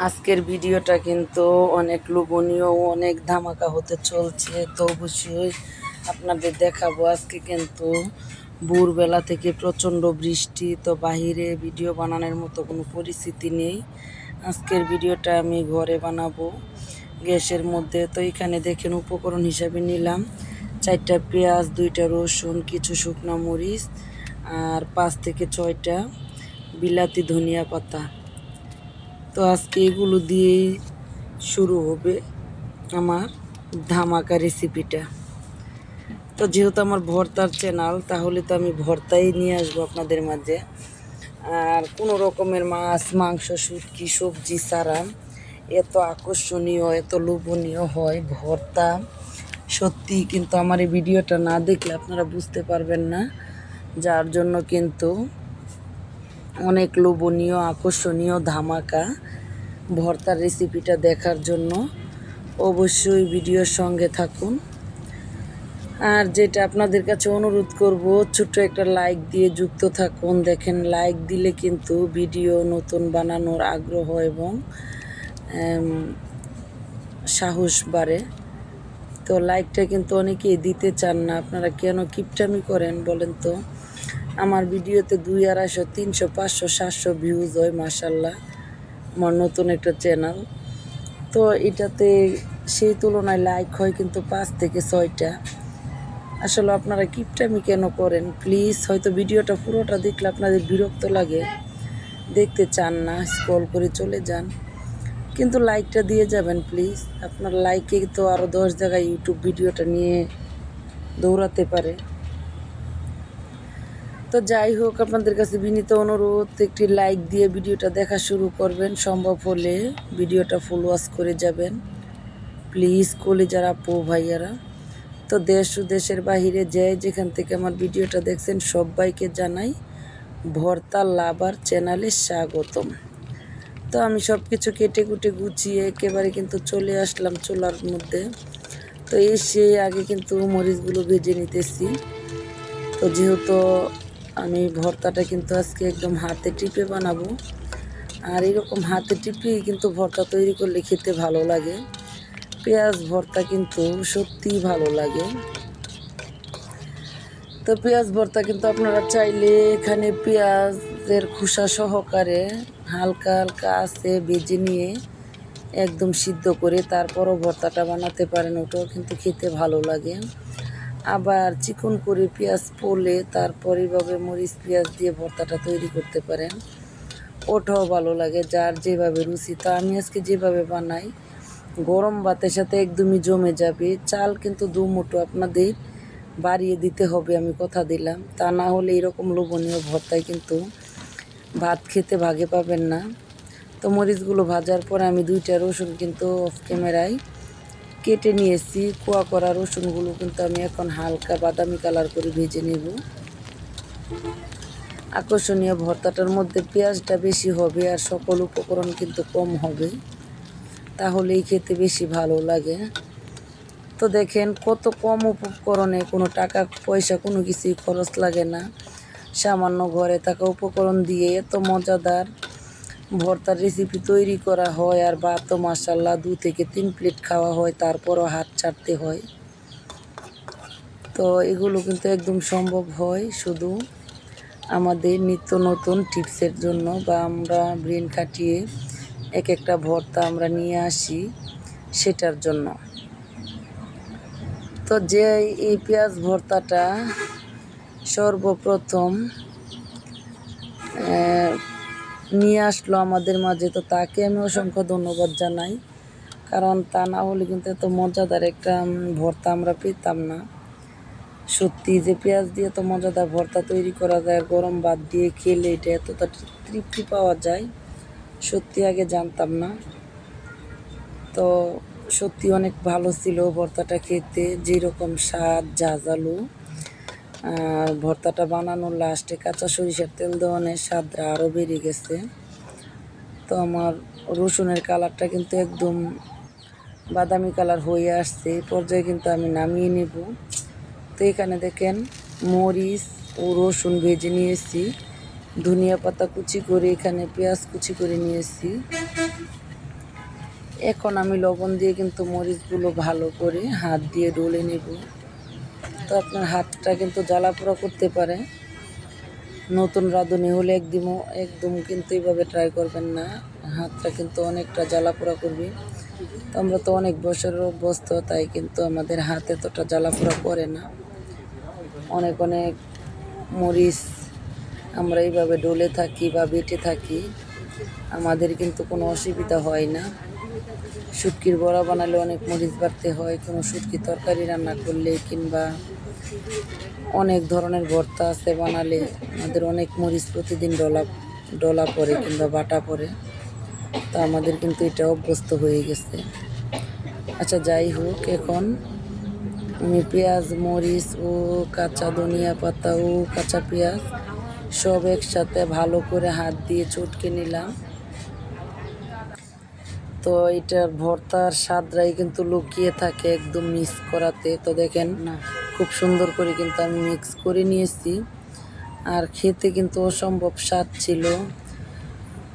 আজকের ভিডিওটা কিন্তু অনেক লোভনীয় ও অনেক ধামাকা হতে চলছে। তো অবশ্যই আপনাদের দেখাবো। আজকে কিন্তু ভোরবেলা থেকে প্রচণ্ড বৃষ্টি, তো বাহিরে ভিডিও বানানোর মতো কোনো পরিস্থিতি নেই। আজকের ভিডিওটা আমি ঘরে বানাবো গ্যাসের মধ্যে। তো এখানে দেখেন উপকরণ হিসাবে নিলাম 4টা পেঁয়াজ, 2টা রসুন, কিছু শুকনো মরিচ আর 5 থেকে 6টা বিলাতি ধনিয়া পাতা। তো আজকে এগুলো দিয়েই শুরু হবে আমার ধামাকা রেসিপিটা। তো যেহেতু আমার ভর্তার চ্যানেল, তাহলে তো আমি ভর্তাই নিয়ে আসবো আপনাদের মাঝে। আর কোনো রকমের মাছ, মাংস, শুটকি, সবজি ছাড়া এত আকর্ষণীয়, এত লোভনীয় হয় ভর্তা। সত্যি কিন্তু আমার এই ভিডিওটা না দেখলে আপনারা বুঝতে পারবেন না। যার জন্য কিন্তু অনেক লোভনীয়, আকর্ষণীয় ধামাকা ভর্তার রেসিপিটা দেখার জন্য অবশ্যই ভিডিওর সঙ্গে থাকুন। আর যেটা আপনাদের কাছে অনুরোধ করব, ছোট্ট একটা লাইক দিয়ে যুক্ত থাকুন। দেখেন, লাইক দিলে কিন্তু ভিডিও নতুন বানানোর আগ্রহ এবং সাহস বাড়ে। তো লাইকটা কিন্তু অনেকেই দিতে চান না। আপনারা কেন কিপটামি করেন বলেন তো? আমার ভিডিওতে 200, 250, 300, 500, 700 ভিউজ হয়, মাশাল্লাহ। আমার নতুন একটা চ্যানেল, তো এটাতে সেই তুলনায় লাইক হয় কিন্তু 5 থেকে 6টা। আসলে আপনারা কিপটামি কেন করেন? প্লিজ, হয়তো ভিডিওটা পুরোটা দেখলে আপনাদের বিরক্ত লাগে, দেখতে চান না, স্ক্রল করে চলে যান, কিন্তু লাইকটা দিয়ে যাবেন প্লিজ। আপনার লাইকে তো আরও 10 জায়গায় ইউটিউব ভিডিওটা নিয়ে দৌড়াতে পারে। তো যাই হোক, আপনাদের কাছে বিনীত অনুরোধ, একটি লাইক দিয়ে ভিডিওটা দেখা শুরু করবেন। সম্ভব হলে ভিডিওটা ফুল ওয়াচ করে যাবেন প্লিজ, কলিজার আপু ভাইয়ারা। তো দেশ ও দেশের বাহিরে যেখান থেকে আমার ভিডিওটা দেখছেন, সবাইকে জানাই ভর্তা লাভার চ্যানেলে স্বাগতম। তো আমি সব কিছু কেটে কুটে গুছিয়ে একেবারে কিন্তু চলে আসলাম চুলার মধ্যে। তো এসে আগে কিন্তু মরিচগুলো ভেজে নিতেছি। তো যেহেতু আমি ভর্তাটা কিন্তু আজকে একদম হাতে টিপে বানাবো, আর এরকম হাতে টিপেই কিন্তু ভর্তা তৈরি করলে খেতে ভালো লাগে। পেঁয়াজ ভর্তা কিন্তু সত্যিই ভালো লাগে। তো পেঁয়াজ ভর্তা কিন্তু আপনারা চাইলে এখানে পেঁয়াজের খোসা সহকারে হালকা হালকা আছে ভেজে নিয়ে একদম সিদ্ধ করে তারপরও ভর্তাটা বানাতে পারেন, ওটাও কিন্তু খেতে ভালো লাগে। আবার চিকন করে পেঁয়াজ পোলে তারপর এইভাবে মরিচ পেঁয়াজ দিয়ে ভর্তাটা তৈরি করতে পারেন, ওটাও ভালো লাগে, যার যেভাবে রুচি। তো আমি আজকে যেভাবে বানাই, গরম ভাতের সাথে একদমই জমে যাবে। চাল কিন্তু 2 মুঠো আপনাদের বাড়িয়ে দিতে হবে, আমি কথা দিলাম। তা না হলে এরকম লোভনীয় ভর্তায় কিন্তু ভাত খেতে ভাগে পাবেন না। তো মরিচগুলো ভাজার পরে আমি 2টা রসুন কিন্তু অফ ক্যামেরায় কেটে নিয়েছি। কোয়া করা রসুনগুলো কিন্তু আমি এখন হালকা বাদামি কালার করে ভেজে নেব। আকর্ষণীয় ভর্তাটার মধ্যে পেঁয়াজটা বেশি হবে আর সকল উপকরণ কিন্তু কম হবে, তাহলেই খেতে বেশি ভালো লাগে। তো দেখেন, কত কম উপকরণে, কোনো টাকা পয়সা কোনো কিছুই খরচ লাগে না। সামান্য ঘরে থাকা উপকরণ দিয়ে এত মজাদার ভর্তার রেসিপি তৈরি করা হয়। আর ভাতও মাশাল্লাহ 2 থেকে 3 প্লেট খাওয়া হয়, তারপরও হাত ছাড়তে হয়। তো এগুলো কিন্তু একদম সম্ভব হয় শুধু আমাদের নিত্য নতুন টিপসের জন্য, বা আমরা ব্রেন খাটিয়ে এক একটা ভর্তা আমরা নিয়ে আসি সেটার জন্য। তো যে এই পেঁয়াজ ভর্তাটা সর্বপ্রথম নিয়ে আসলো আমাদের মাঝে, তো তাকে আমি অসংখ্য ধন্যবাদ জানাই, কারণ তা না হলে কিন্তু এত মজাদার একটা ভর্তা আমরা পেতাম না। সত্যি যে পেঁয়াজ দিয়ে তো মজাদার ভর্তা তৈরি করা যায়, গরম ভাত দিয়ে খেলে এটা এতটা তৃপ্তি পাওয়া যায়, সত্যি আগে জানতাম না। তো সত্যি অনেক ভালো ছিল ভর্তাটা খেতে, যেরকম স্বাদ ঝাঁঝালো। আর ভর্তাটা বানানোর লাস্টে কাঁচা সরিষার তেল দেওয়ানের স্বাদটা আরও বেড়ে গেছে। তো আমার রসুনের কালারটা কিন্তু একদম বাদামি কালার হয়ে আসছে, এই পর্যায়ে কিন্তু আমি নামিয়ে নেব। তো এখানে দেখেন, মরিচ ও রসুন ভেজে নিয়েছি, ধনিয়া পাতা কুচি করে, এখানে পেঁয়াজ কুচি করে নিয়েছি। এখন আমি লবণ দিয়ে কিন্তু মরিচগুলো ভালো করে হাত দিয়ে ডলে নেব। তো আপনার হাতটা কিন্তু জ্বালা পোড়া করতে পারে। নতুন রাঁধুনি হলে একদম কিন্তু এইভাবে ট্রাই করবেন না, হাতটা কিন্তু অনেকটা জ্বালা পোড়া করবে। তো আমরা তো অনেক বছরের অভ্যস্ত, তাই কিন্তু আমাদের হাত এতটা জ্বালা পোড়া করে না। অনেক অনেক মরিচ আমরা এইভাবে ডলে থাকি বা বেটে থাকি, আমাদের কিন্তু কোনো অসুবিধা হয় না। শুটকির বড়া বানালে অনেক মরিচ বাড়তে হয়, কোনো শুটকির তরকারি রান্না করলে কিংবা অনেক ধরনের ভর্তা আছে বানালে আমাদের অনেক মরিচ প্রতিদিন ডলা পড়ে কিংবা বাটা পড়ে। তা আমাদের কিন্তু এটা অভ্যস্ত হয়ে গেছে। আচ্ছা, যাই হোক, এখন আমি পেঁয়াজ, মরিচ ও কাঁচা ধনিয়া পাতা ও কাঁচা পেঁয়াজ সব একসাথে ভালো করে হাত দিয়ে চটকে নিলাম। তো এটার ভর্তার স্বাদটাই কিন্তু লুকিয়ে থাকে একদম মিক্স করাতে। তো দেখেন খুব সুন্দর করে কিন্তু আমি মিক্স করে নিয়েছি, আর খেতে কিন্তু অসম্ভব স্বাদ ছিল।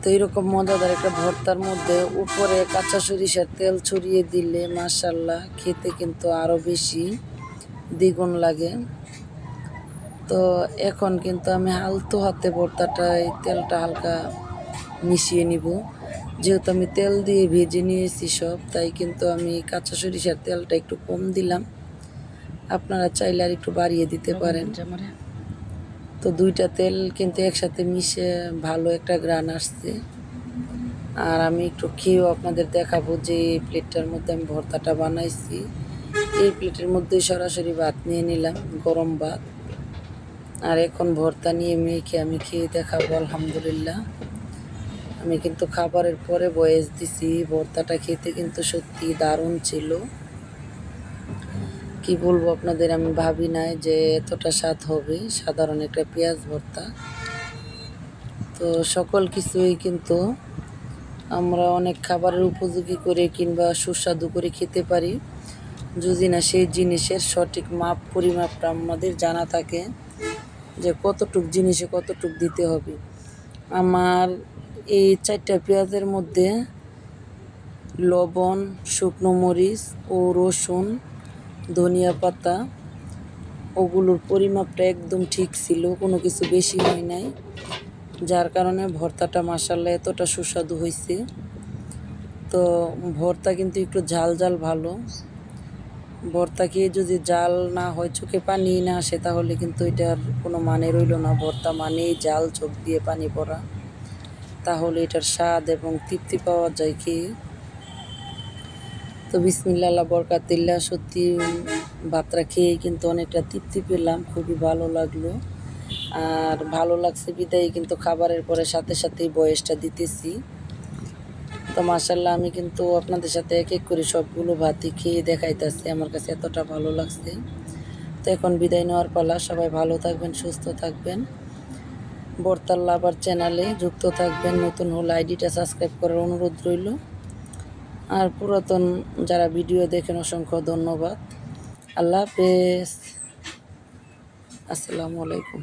তো এরকম মজাদার একটা ভর্তার মধ্যে উপরে কাঁচা সরিষার তেল ছড়িয়ে দিলে মাশাল্লাহ খেতে কিন্তু আরও বেশি দ্বিগুণ লাগে। তো এখন কিন্তু আমি আলতো হাতে ভর্তাটায় তেলটা হালকা মিশিয়ে নিব। যেহেতু আমি তেল দিয়ে ভেজে নিয়েছি সব, তাই কিন্তু আমি কাঁচা সরিষার তেলটা একটু কম দিলাম। আপনারা চাইলে আর একটু বাড়িয়ে দিতে পারেন। তো দুইটা তেল কিন্তু একসাথে মিশে ভালো একটা গ্রান আসছে। আর আমি একটু খেয়েও আপনাদের দেখাবো যে এই প্লেটটার মধ্যে আমি ভর্তাটা বানাইছি। এই প্লেটের মধ্যে সরাসরি ভাত নিয়ে নিলাম, গরম ভাত। আর এখন ভর্তা নিয়ে মেখে আমি খেয়ে দেখাবো। আলহামদুলিল্লাহ, আমি কিন্তু খাবারের পরে ভয়েস দিছি। ভর্তাটা খেতে কিন্তু সত্যি দারুণ ছিল। কি বলবো আপনাদের, আমি ভাবি নাই যে এতটা স্বাদ হবে সাধারণ একটা পেঁয়াজ ভর্তা। তো সকল কিছুই কিন্তু আমরা অনেক খাবারের উপযোগী করে কিংবা সুস্বাদু করে খেতে পারি, যদি না সেই জিনিসের সঠিক মাপ পরিমাপটা আমাদের জানা থাকে যে কতটুক জিনিসে কতটুক দিতে হবে। আমার এই 4টা পেঁয়াজের মধ্যে লবণ, শুকনো মরিচ ও রসুন, ধনিয়া পাতা ওগুলোর পরিমাপটা একদম ঠিক ছিল, কোনো কিছু বেশি হয় নাই, যার কারণে ভর্তাটা মাশাআল্লাহ এতটা সুস্বাদু হয়েছে। তো ভর্তা কিন্তু একটু ঝাল ঝাল ভালো। ভর্তা খেয়ে যদি জাল না হয়, চোখে পানি না আসে, তাহলে কিন্তু এটার কোনো মানে রইল না। ভর্তা মানেই জাল, চোখ দিয়ে পানি পড়া, তাহলে এটার স্বাদ এবং তৃপ্তি পাওয়া যায় খেয়ে। তো বিসমিল্লাহ আল্লাহ বরকাতিল্লাহ, সত্যি ভাতটা খেয়েই কিন্তু অনেকটা তৃপ্তি পেলাম, খুবই ভালো লাগলো। আর ভালো লাগছে বিদায় কিন্তু খাবারের পরে সাথে সাথেই বয়েসটা দিতেছি। তো মাশাল্লাহ আমি কিন্তু আপনাদের সাথে এক এক করে সবগুলো ভাতই খেয়ে দেখাইতেছি, আমার কাছে এতটা ভালো লাগছে। তো এখন বিদায় নেওয়ার পালা। সবাই ভালো থাকবেন, সুস্থ থাকবেন, বর্তার লাভার চ্যানেলে যুক্ত থাকবেন। নতুন হলে আইডিটা সাবস্ক্রাইব করার অনুরোধ রইল। আর পুরাতন যারা ভিডিও দেখেন অসংখ্য ধন্যবাদ। আল্লাহ হাফেজ, আসসালামু আলাইকুম।